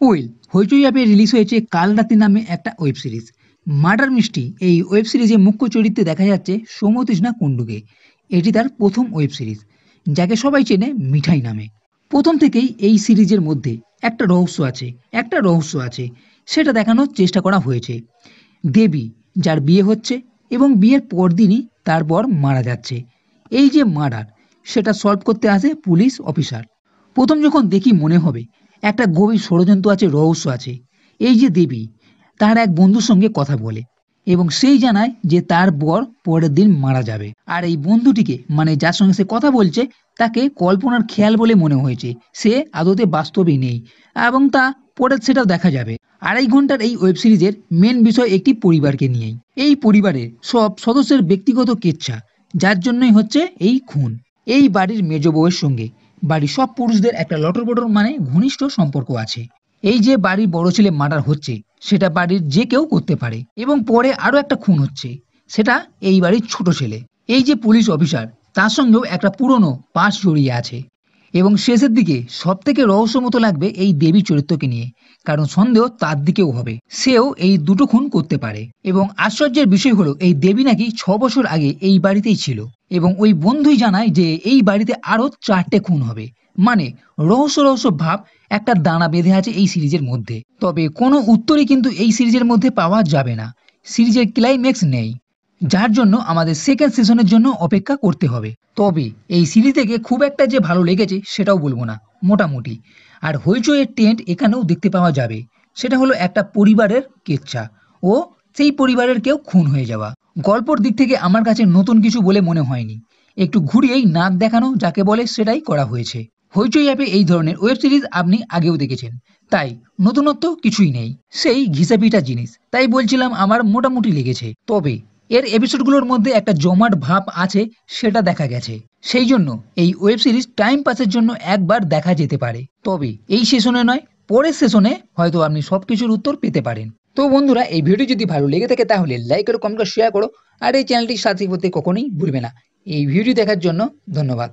Well হইচই অ্যাপে release হয়েছে কাল রাতে নামে একটা ওয়েব সিরিজ। মার্ডার মিস্ট্রি এই ওয়েব সিরিজে মুখ্য চরিত্রে দেখা যাচ্ছে সৌম্যতৃষ্ণা কুণ্ডুকে। এটি তার প্রথম ওয়েব সিরিজ, যাকে সবাই চেনে মিঠাই নামে। প্রথম থেকেই এই সিরিজের মধ্যে একটা রহস্য আছে, সেটা দেখানোর চেষ্টা করা হয়েছে। দেবী, যার বিয়ে হচ্ছে এবং বিয়ের পরদিনই তার বর মারা যাচ্ছে। এই যে মার্ডার, সেটা সলভ করতে আসে পুলিশ অফিসার। প্রথম যখন দেখি মনে হবে একটা গভীর ষড়যন্ত্র আছে, রহস্য আছে। এই যে দেবী তার এক বন্ধুর সঙ্গে কথা বলে এবং সেই জানায় যে তার বর পরের দিন মারা যাবে। আর এই বন্ধুটিকে, মানে যার সঙ্গে সে কথা বলছে, তাকে কল্পনার খেয়াল বলে মনে হয়েছে, সে আদতে বাস্তবে নেই এবং তা পরে সেটাও দেখা যাবে। 2.5 ঘন্টার এই ওয়েব সিরিজের মেন বিষয় একটি পরিবারকে নিয়েই। এই পরিবারের সব সদস্যের ব্যক্তিগত কেচ্ছা, যার জন্যই হচ্ছে এই খুন। এই বাড়ির মেজ বউয়ের সঙ্গে বাড়ির সব পুরুষদের একটা লটর মানে ঘনিষ্ঠ সম্পর্ক আছে। এই যে বাড়ির বড় ছেলে মার্ডার হচ্ছে, সেটা বাড়ির যে কেউ করতে পারে। এবং পরে আরো একটা খুন হচ্ছে, সেটা এই বাড়ির ছোট ছেলে। এই যে পুলিশ অফিসার, তার সঙ্গেও একটা পুরনো পাশ জড়িয়ে আছে। এবং শেষের দিকে সব থেকে রহস্য মতো লাগবে এই দেবী চরিত্রকে নিয়ে, কারণ সন্দেহ তার দিকেও হবে, সেও এই দুটো খুন করতে পারে। এবং আশ্চর্যের বিষয় হলো এই দেবী নাকি 6 বছর আগে এই বাড়িতেই ছিল এবং ওই বন্ধুই জানায় যে এই বাড়িতে আরো 4টে খুন হবে। মানে রহস্য ভাব একটা দানা বেঁধে আছে এই সিরিজের মধ্যে। তবে কোনো উত্তরই কিন্তু এই সিরিজের মধ্যে পাওয়া যাবে না। সিরিজের ক্লাইম্যাক্স নেই, যার জন্য আমাদের সেকেন্ড সিজনের জন্য অপেক্ষা করতে হবে। তবে এই সিরিজ থেকে খুব একটা যে ভালো লেগেছে সেটাও বলবো না, মোটামুটি। আর হইচইয়ের টেন্ট এখানেও দেখতে পাওয়া যাবে, সেটা হলো একটা পরিবারের কেচ্ছা ও সেই পরিবারের কেউ খুন হয়ে যাওয়া। গল্পর দিক থেকে আমার কাছে নতুন কিছু বলে মনে হয়নি, একটু ঘুরিয়েই নাক দেখানো যাকে বলে সেটাই করা হয়েছে। হইচই অ্যাপে এই ধরনের ওয়েব সিরিজ আপনি আগেও দেখেছেন, তাই নতুনত্ব কিছুই নেই, সেই ঘিসাপিটা জিনিস। তাই বলছিলাম আমার মোটামুটি লেগেছে। তবে এর এপিসোডগুলোর মধ্যে একটা জমাট ভাব আছে, সেটা দেখা গেছে। সেই জন্য এই ওয়েব সিরিজ টাইম পাসের জন্য একবার দেখা যেতে পারে। তবে এই সেশনে নয়, পরের সেশনে হয়তো আপনি সবকিছুর উত্তর পেতে পারেন। তো বন্ধুরা, এই ভিডিও যদি ভালো লেগে থাকে তাহলে লাইক করো, কমেন্ট করো, শেয়ার করো, আর এই চ্যানেলটির সাথে করতে কখনোই ভুলবে না। এই ভিডিও দেখার জন্য ধন্যবাদ।